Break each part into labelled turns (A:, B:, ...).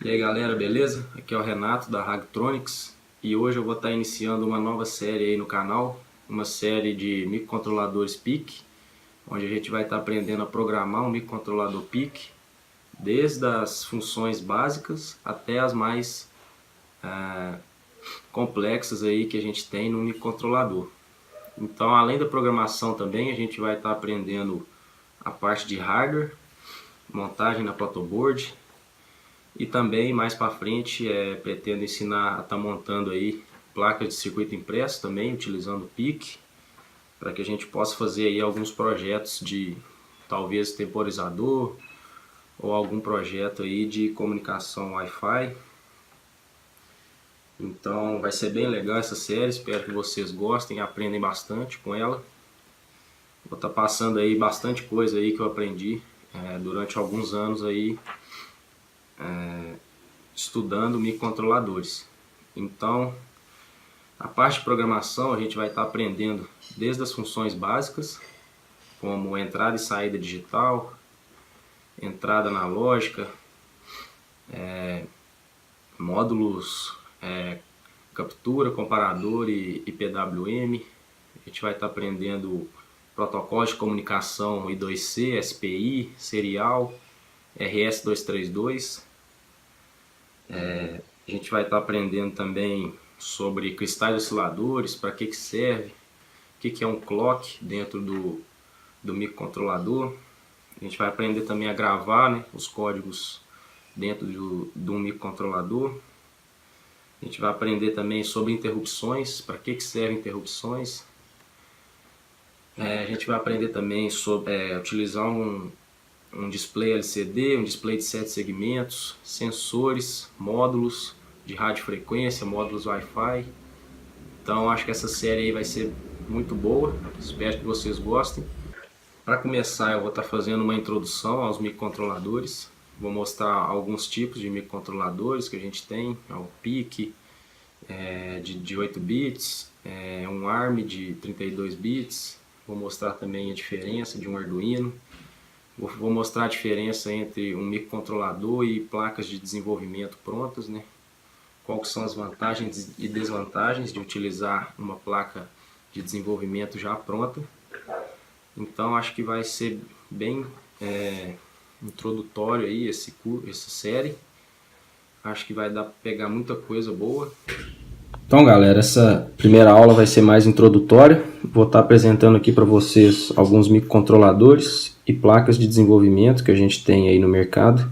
A: E aí galera, beleza? Aqui é o Renato da Hagtronics e hoje eu vou estar iniciando uma nova série aí no canal, uma série de microcontroladores PIC, onde a gente vai estar aprendendo a programar um microcontrolador PIC, desde as funções básicas até as mais complexas aí que a gente tem no microcontrolador. Então, além da programação também, a gente vai estar aprendendo a parte de hardware, montagem na protoboard. E também mais para frente pretendo ensinar a estar montando aí placas de circuito impresso também, utilizando o PIC, para que a gente possa fazer aí alguns projetos de talvez temporizador ou algum projeto aí de comunicação Wi-Fi. Então vai ser bem legal essa série, espero que vocês gostem e aprendam bastante com ela. Vou estar passando aí bastante coisa aí que eu aprendi durante alguns anos aí estudando microcontroladores. Então, a parte de programação a gente vai estar aprendendo desde as funções básicas, como entrada e saída digital, entrada analógica, módulos, captura, comparador e PWM. A gente vai estar aprendendo protocolos de comunicação I2C, SPI, serial, RS-232. A gente vai estar aprendendo também sobre cristais osciladores, para que serve, o que é um clock dentro do microcontrolador. A gente vai aprender também a gravar os códigos dentro do
B: microcontrolador.
A: A gente vai aprender também sobre interrupções, para que servem interrupções. A gente vai aprender também sobre utilizar um display LCD, um display de 7 segmentos, sensores, módulos de radiofrequência, módulos Wi-Fi. Então acho que essa série aí vai ser muito boa, espero que vocês gostem. Para começar eu vou estar fazendo uma introdução aos microcontroladores, vou mostrar alguns tipos de microcontroladores que a gente tem, o PIC de 8 bits, um ARM de 32 bits, vou mostrar também a diferença de um Arduino. Vou mostrar a diferença entre um microcontrolador e placas de desenvolvimento prontas, né? Quais são as vantagens e desvantagens de utilizar uma placa de desenvolvimento já pronta. Então acho que vai ser bem introdutório aí essa série. Acho que vai dar para pegar muita coisa boa. Então galera, essa primeira aula vai ser mais introdutória. Vou estar apresentando aqui para vocês alguns microcontroladores e placas de desenvolvimento que a gente tem aí no mercado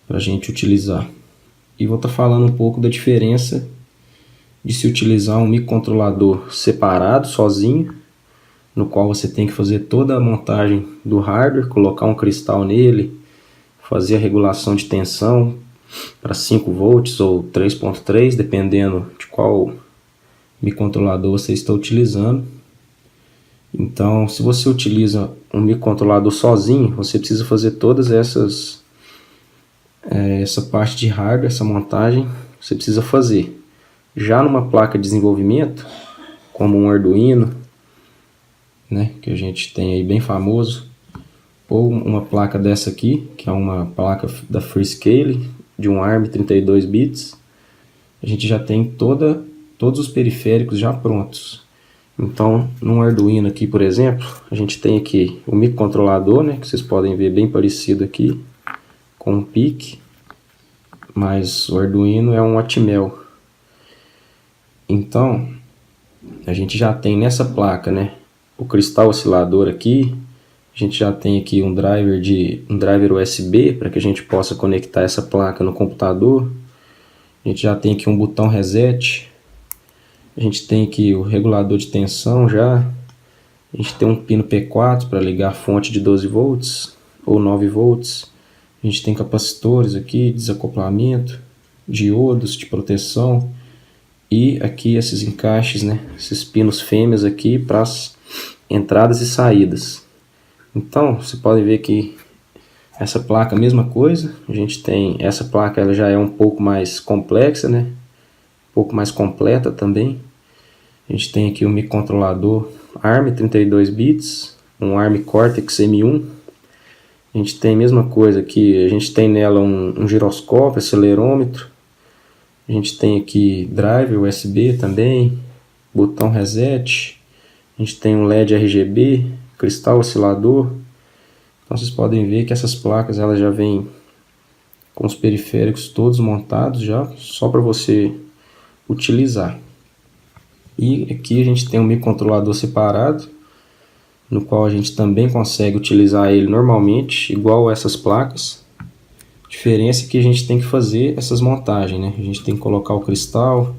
A: para a gente utilizar. E vou estar falando um pouco da diferença de se utilizar um microcontrolador separado, sozinho, no qual você tem que fazer toda a montagem do hardware, colocar um cristal nele, fazer a regulação de tensão para 5 volts ou 3.3, dependendo de qual microcontrolador você está utilizando. Então, se você utiliza um microcontrolador sozinho, você precisa fazer todas essa parte de hardware, essa montagem, você precisa fazer. Já numa placa de desenvolvimento, como um Arduino, né, que a gente tem aí bem famoso, ou uma placa dessa aqui, que é uma placa da Freescale, de um ARM 32 bits, a gente já tem todos os periféricos já prontos. Então, num Arduino aqui, por exemplo, a gente tem aqui o microcontrolador, né, que vocês podem ver bem parecido aqui, com um PIC, mas o Arduino é um Atmel. Então, a gente já tem nessa placa, né, o cristal oscilador aqui, a gente já tem aqui um driver USB para que a gente possa conectar essa placa no computador. A gente já tem aqui um botão reset. A gente tem aqui o regulador de tensão já. A gente tem um pino P4 para ligar a fonte de 12 volts ou 9 volts. A gente tem capacitores aqui, desacoplamento, diodos de proteção. E aqui esses encaixes, né? Esses pinos fêmeas aqui para as entradas e saídas. Então, você pode ver que essa placa, a mesma coisa. A gente tem essa placa, ela já é um pouco mais complexa, né? Um pouco mais completa também. A gente tem aqui o microcontrolador ARM 32 bits, um ARM Cortex M1. A gente tem a mesma coisa aqui, a gente tem nela um giroscópio, acelerômetro. A gente tem aqui driver USB também, botão reset. A gente tem um LED RGB, cristal oscilador. Então vocês podem ver que essas placas elas já vêm com os periféricos todos montados já, só para você utilizar. E aqui a gente tem um microcontrolador separado, no qual a gente também consegue utilizar ele normalmente, igual essas placas. A diferença é que a gente tem que fazer essas montagens, né? A gente tem que colocar o cristal,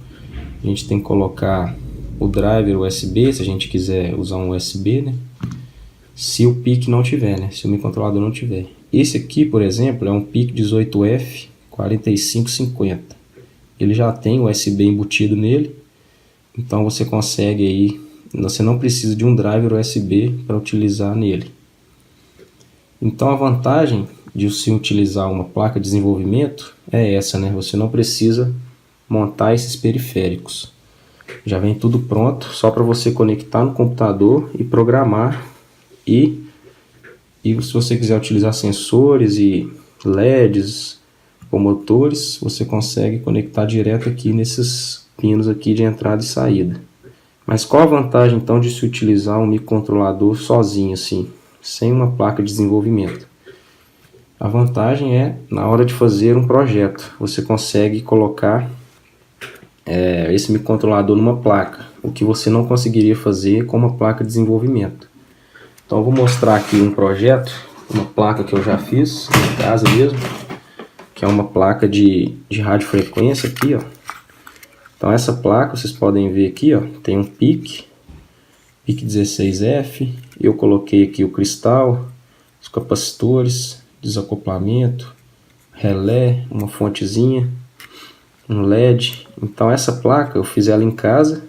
A: a gente tem que colocar o driver USB, se a gente quiser usar um USB, né? Se o PIC não tiver, né? Se o microcontrolador não tiver. Esse aqui, por exemplo, é um PIC 18F 4550. Ele já tem o USB embutido nele, então você consegue aí, você não precisa de um driver USB para utilizar nele. Então a vantagem de se utilizar uma placa de desenvolvimento é essa, né? Você não precisa montar esses periféricos. Já vem tudo pronto, só para você conectar no computador e programar. E se você quiser utilizar sensores e LEDs ou motores, você consegue conectar direto aqui nesses pinos aqui de entrada e saída. Mas qual a vantagem então de se utilizar um microcontrolador sozinho assim, sem uma placa de desenvolvimento? A vantagem é na hora de fazer um projeto, você consegue colocar esse microcontrolador numa placa, o que você não conseguiria fazer com uma placa de desenvolvimento. Então eu vou mostrar aqui um projeto, uma placa que eu já fiz em casa mesmo, que é uma placa de radiofrequência aqui, ó. Então essa placa, vocês podem ver aqui, ó, tem um PIC 16F, eu coloquei aqui o cristal, os capacitores, desacoplamento, relé, uma fontezinha, um LED. Então essa placa eu fiz ela em casa,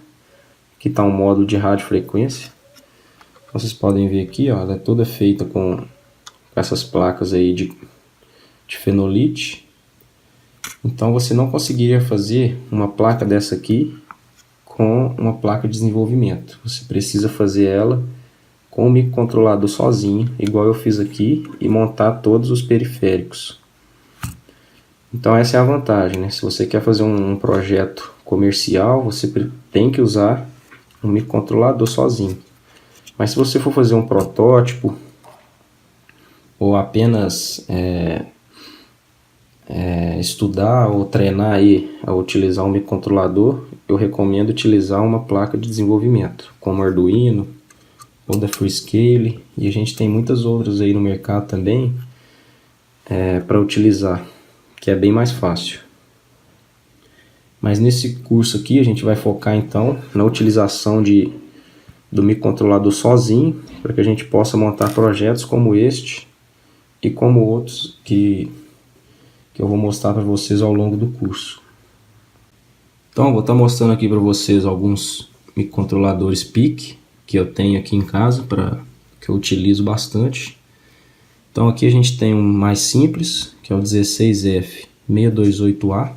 A: aqui está um módulo de radiofrequência. Vocês podem ver aqui, ó, ela é toda feita com essas placas aí de fenolite. Então você não conseguiria fazer uma placa dessa aqui com uma placa de desenvolvimento. Você precisa fazer ela com o microcontrolador sozinho, igual eu fiz aqui, e montar todos os periféricos. Então essa é a vantagem, né? Se você quer fazer um projeto comercial, você tem que usar um microcontrolador sozinho. Mas se você for fazer um protótipo ou apenas estudar ou treinar aí a utilizar um microcontrolador, eu recomendo utilizar uma placa de desenvolvimento, como Arduino ou da Freescale, e a gente tem muitas outras aí no mercado também para utilizar, que é bem mais fácil. Mas nesse curso aqui a gente vai focar então na utilização do microcontrolador sozinho, para que a gente possa montar projetos como este e como outros que eu vou mostrar para vocês ao longo do curso. Então eu vou estar mostrando aqui para vocês alguns microcontroladores PIC que eu tenho aqui em casa, que eu utilizo bastante. Então aqui a gente tem um mais simples, que é o 16F628A.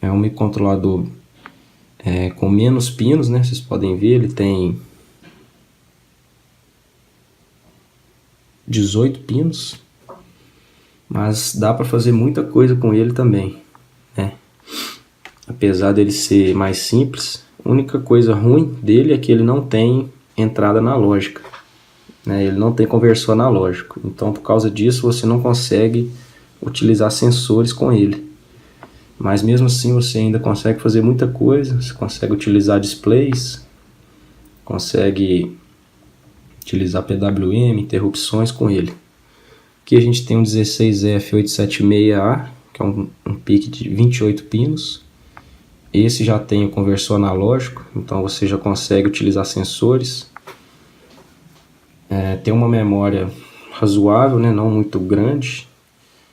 A: É um microcontrolador com menos pinos, né? Vocês podem ver, ele tem 18 pinos, mas dá para fazer muita coisa com ele também, né? Apesar dele ser mais simples, a única coisa ruim dele é que ele não tem entrada analógica, né? Ele não tem conversor analógico, então por causa disso você não consegue utilizar sensores com ele. Mas mesmo assim você ainda consegue fazer muita coisa, você consegue utilizar displays, consegue utilizar PWM, interrupções com ele. Aqui a gente tem um 16F876A, que é um PIC de 28 pinos. Esse já tem o conversor analógico, então você já consegue utilizar sensores. Tem uma memória razoável, né? Não muito grande.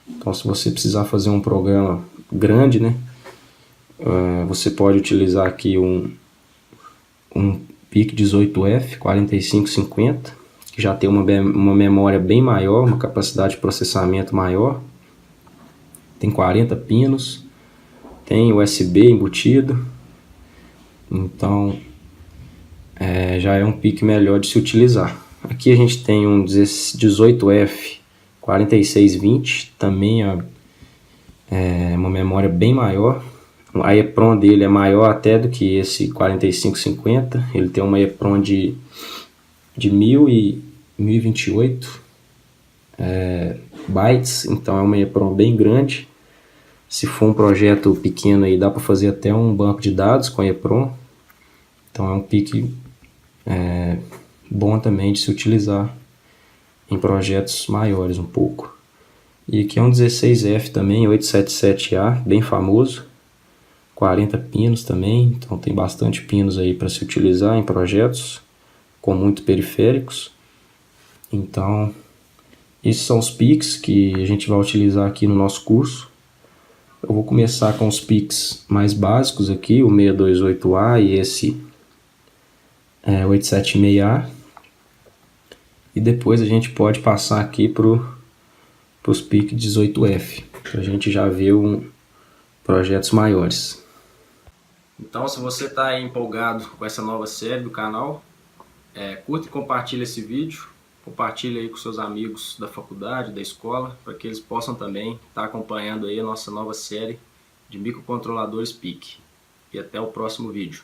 A: Então se você precisar fazer um programa grande, né? Você pode utilizar aqui um PIC 18F 4550, que já tem uma memória bem maior, uma capacidade de processamento maior. Tem 40 pinos, tem USB embutido, então já é um PIC melhor de se utilizar. Aqui a gente tem um 18F 4620 também é uma memória bem maior. A EEPROM dele é maior até do que esse 4550. Ele tem uma EEPROM de 1000 e 1028 bytes, então é uma EEPROM bem grande. Se for um projeto pequeno aí, dá para fazer até um banco de dados com a EEPROM. Então é um PIC bom também de se utilizar em projetos maiores um pouco. E aqui é um 16F também, 877A, bem famoso. 40 pinos também, então tem bastante pinos aí para se utilizar em projetos com muitos periféricos. Então, esses são os PICs que a gente vai utilizar aqui no nosso curso. Eu vou começar com os PICs mais básicos aqui, o 628A e esse 876A. E depois a gente pode passar aqui para os PIC 18F, para a gente já ver projetos maiores. Então, se você está empolgado com essa nova série do canal, curta e compartilha esse vídeo, compartilha aí com seus amigos da faculdade, da escola, para que eles possam também estar acompanhando aí a nossa nova série de microcontroladores PIC. E até o próximo vídeo.